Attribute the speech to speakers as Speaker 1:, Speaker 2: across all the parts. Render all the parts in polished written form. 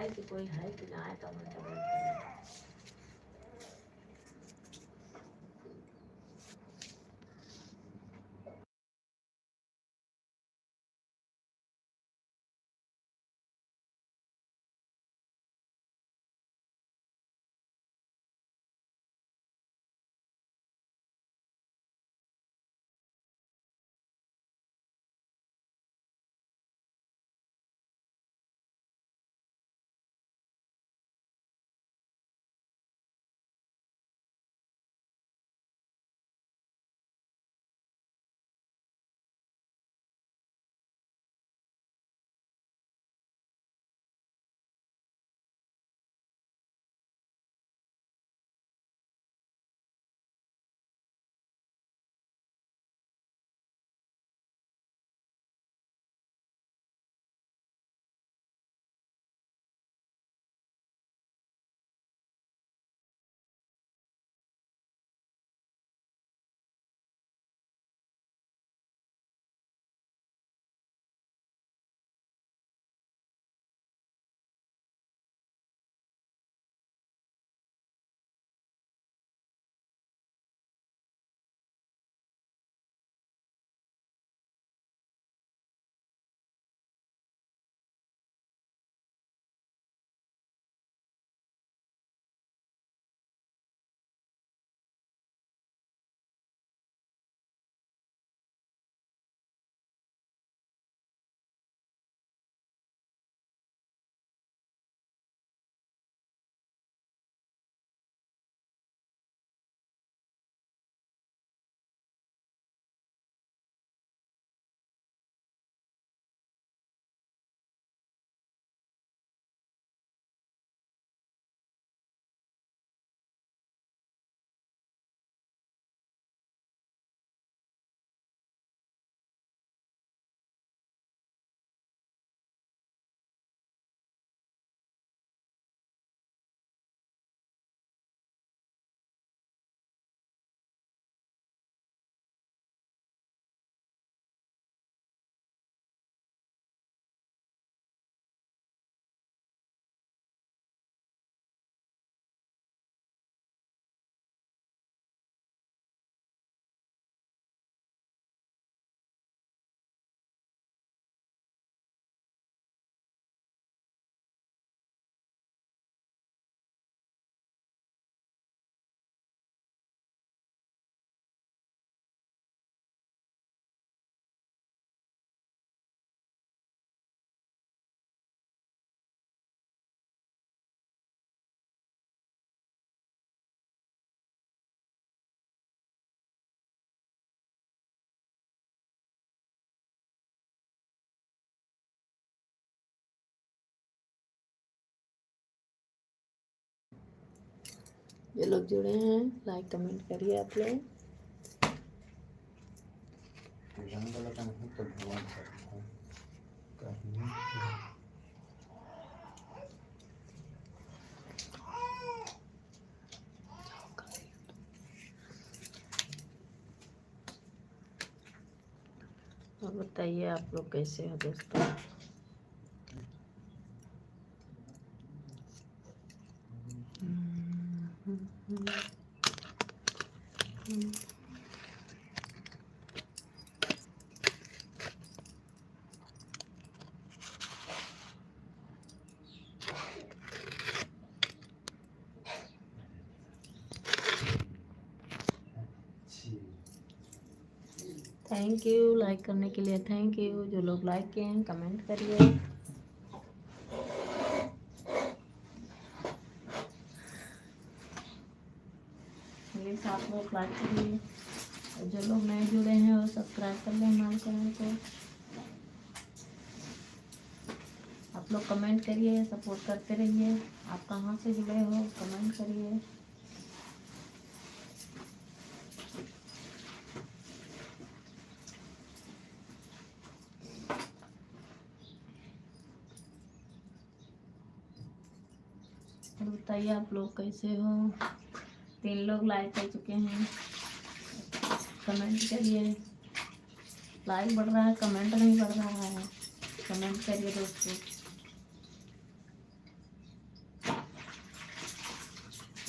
Speaker 1: है कि कोई है कि ना है, कमेंट करें। जो लोग जुड़े हैं लाइक कमेंट करिए आप लोग। और बताइए आप लोग कैसे हो दोस्तों। थैंक यू लाइक करने के लिए, थैंक यू। जो लोग लाइक किए हैं कमेंट करिए। प्लीज आप लोग लाइक करिए। और जो लोग नए जुड़े हैं वो सब्सक्राइब कर लें हमारे चैनल को। आप लोग कमेंट करिए, सपोर्ट करते रहिए। आप कहाँ से जुड़े हो कमेंट करिए। और बताइए आप लोग कैसे हो। 3 लोग लाइक कर चुके हैं, कमेंट करिए। लाइक बढ़ रहा है, कमेंट नहीं बढ़ रहा है। कमेंट करिए दोस्तों।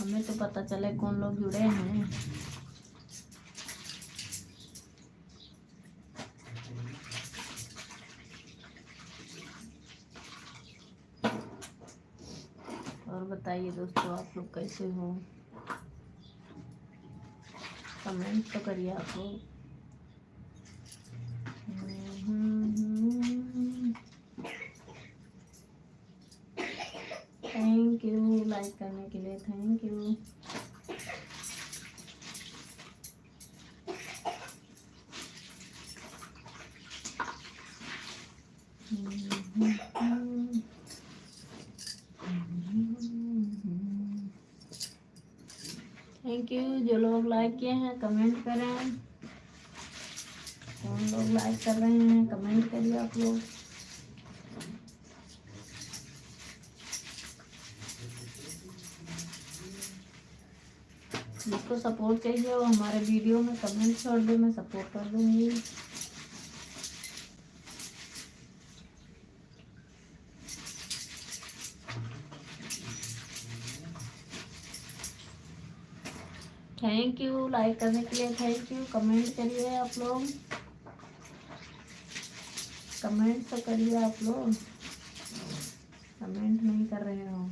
Speaker 1: हमें तो पता चले कौन लोग जुड़े हैं। और बताइए दोस्तों, आप लोग कैसे हो? कमेंट तो करिए आप लोग। थैंक यू लाइक करने के लिए, थैंक यू। Thank you. जो लोग लाइक किए हैं कमेंट करें। कौन लोग लाइक कर रहे हैं कमेंट करिए आप लोग। जिसको सपोर्ट चाहिए वो हमारे वीडियो में कमेंट छोड़ दे, मैं सपोर्ट कर दूंगी। थैंक यू लाइक करने के लिए, थैंक यू। कमेंट करिए आप लोग, कमेंट तो करिए आप लोग। कमेंट नहीं कर रहे हो।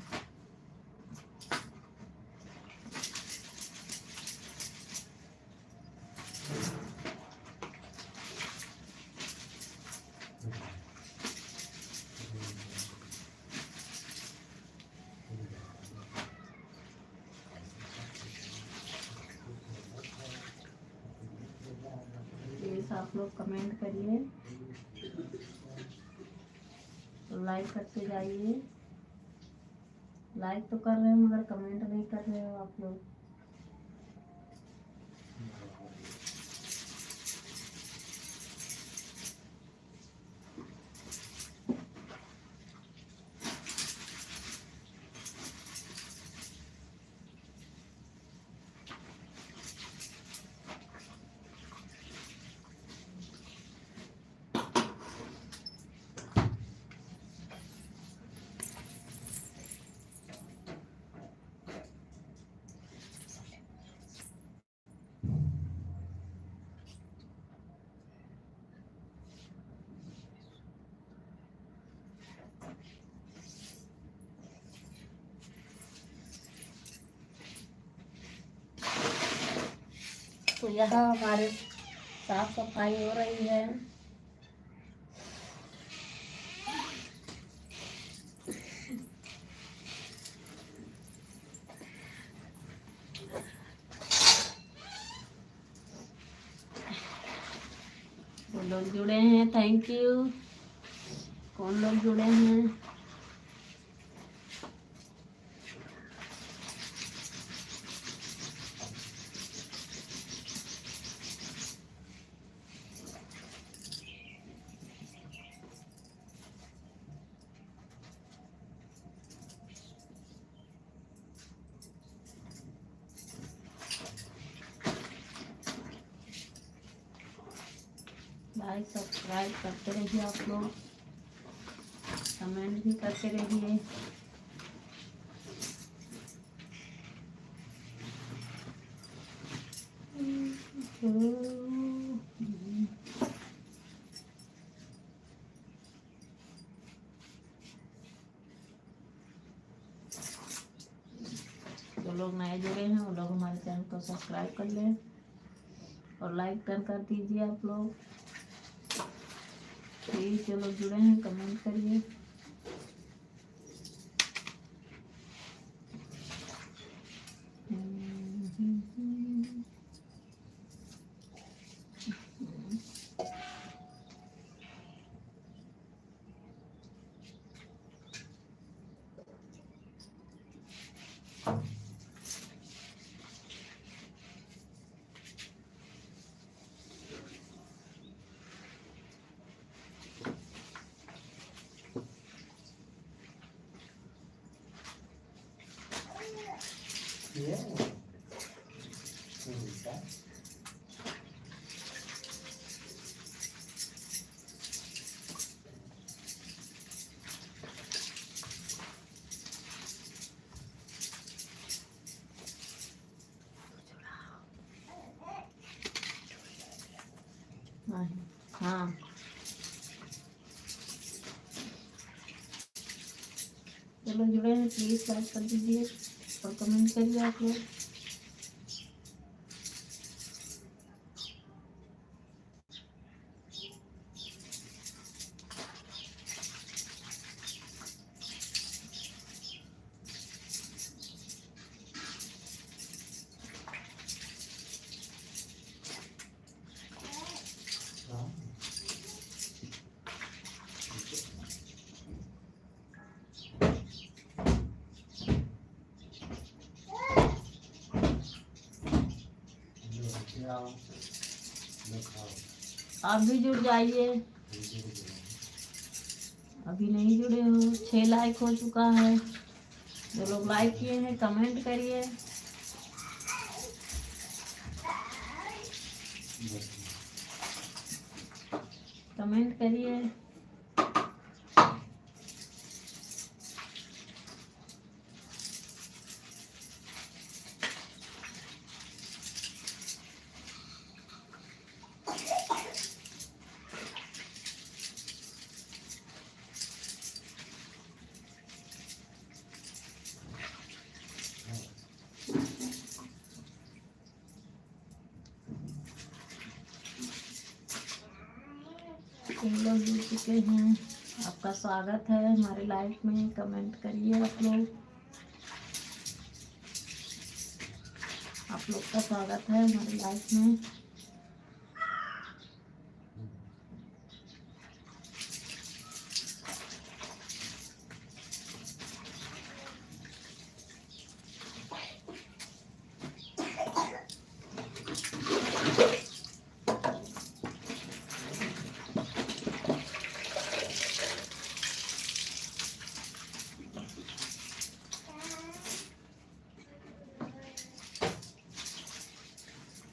Speaker 1: प्लीज आप लोग कमेंट करिए, लाइक करते जाइए। लाइक तो कर रहे हो मगर कमेंट नहीं कर रहे हो आप लोग। तो यहाँ हमारे साफ सफाई हो रही है। वो लोग जुड़े हैं, थैंक यू। कौन लोग जुड़े हैं? लाइक सब्सक्राइब करते रहिए आप लोग, कमेंट भी करते रहिए। जो लोग नए जुड़े हैं वो लोग हमारे चैनल को सब्सक्राइब कर लें और लाइक कर दीजिए आप लोग। प्लीज जो लोग जुड़े हैं कमेंट करिए। हाँ, जो लोग जुड़े हैं प्लीज़ लाइक कर दीजिए और कमेंट करिए आप लोग। आप भी जुड़ जाइए, अभी नहीं जुड़े हो। 6 लाइक हो चुका है। जो लोग लाइक किए हैं कमेंट करिए। कमेंट करिए। तुम लोग जुड़ चुके हैं, आपका स्वागत है हमारे लाइफ में। कमेंट करिए आप लोग। आप लोग का स्वागत है हमारी लाइफ में।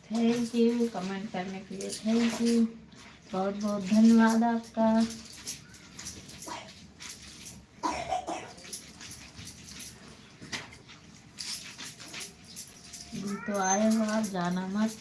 Speaker 1: थैंक यू कमेंट करने के लिए, थैंक यू, बहुत बहुत धन्यवाद आपका। तो आए हो आप, जाना मत।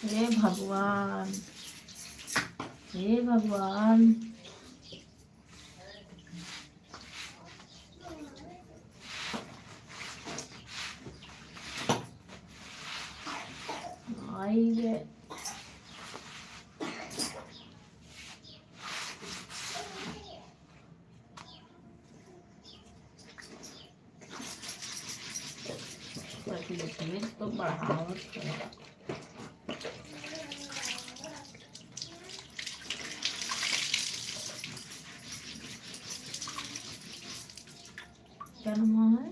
Speaker 1: हे भगवान, हे भगवान। आई गए। तो बढ़ाओ क्या नाम है?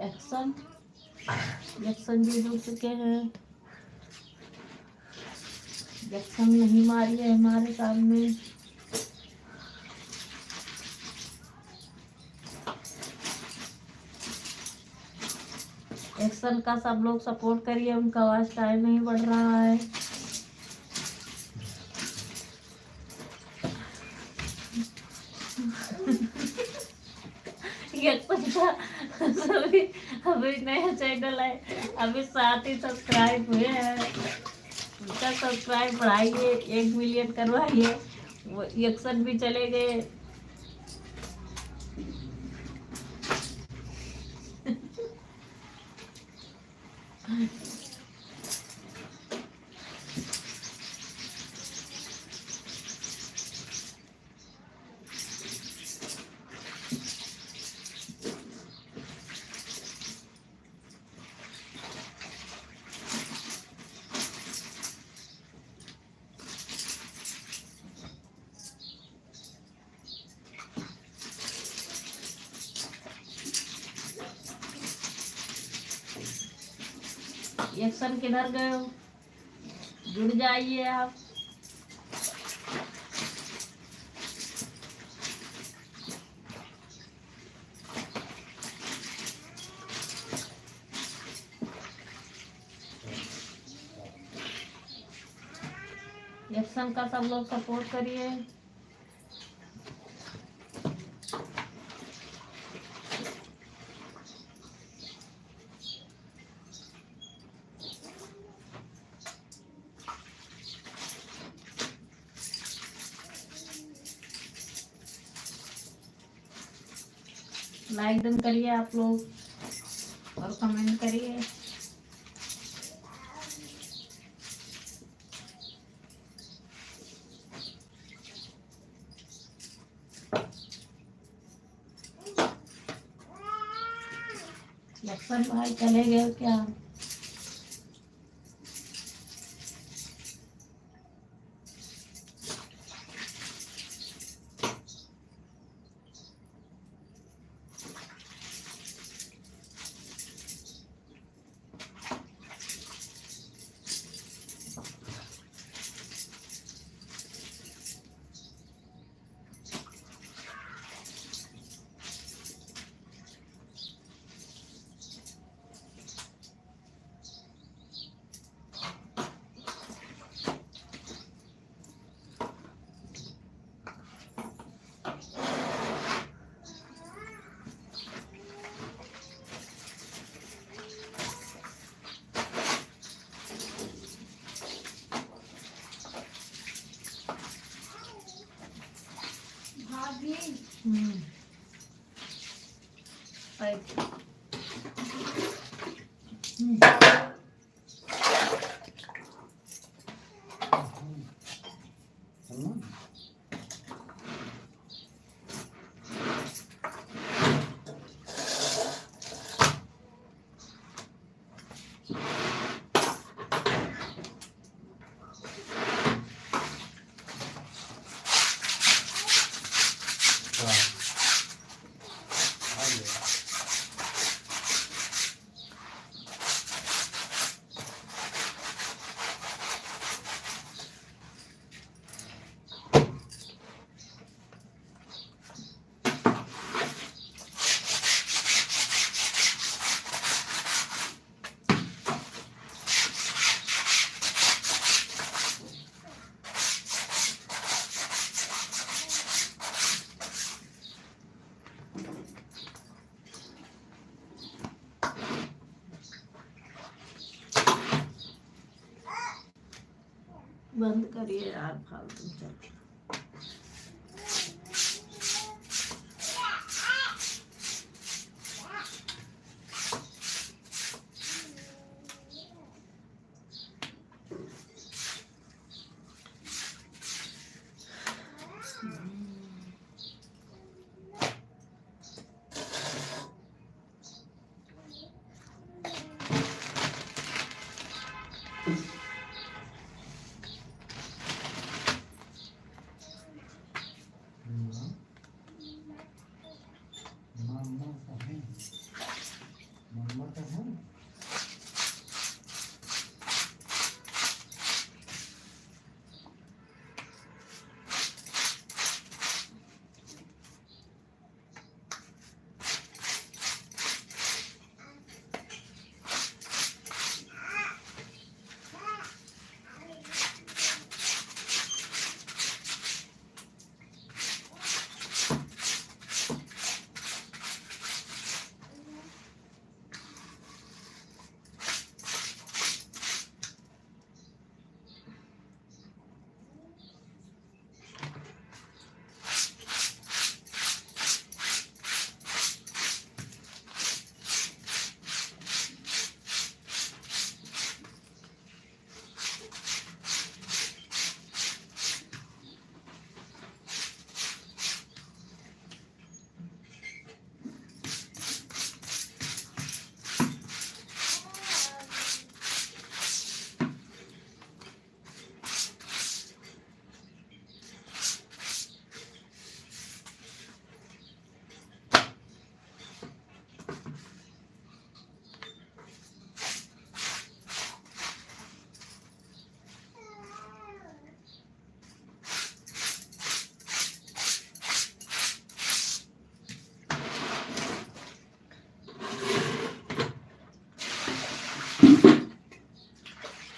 Speaker 1: एक्शन। एक्शन भी जुड़ चुके हैं। एक्शन नहीं मारी है हमारे सामने। एक्शन का सब लोग सपोर्ट करिए, उनका आवाज टाइम नहीं बढ़ रहा है। अभी नया चैनल है, अभी 7 ही सब्सक्राइब हुए हैं। उनका सब्सक्राइब बढ़ाइए, 1 मिलियन करवाइए। वो एक्शन भी चले गए। एक्शन किधर गए हो? जुड़ जाइए आप। एक्शन का सब लोग सपोर्ट करिए। लाइक डन करिए आप लोग और कमेंट करिए। लक्ष्मण भाई चले गए क्या? Right. बंद करिए यार फालतू चल।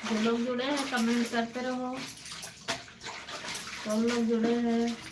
Speaker 1: जो लोग जुड़े हैं कमेंट करते रहो। सब लोग जुड़े हैं।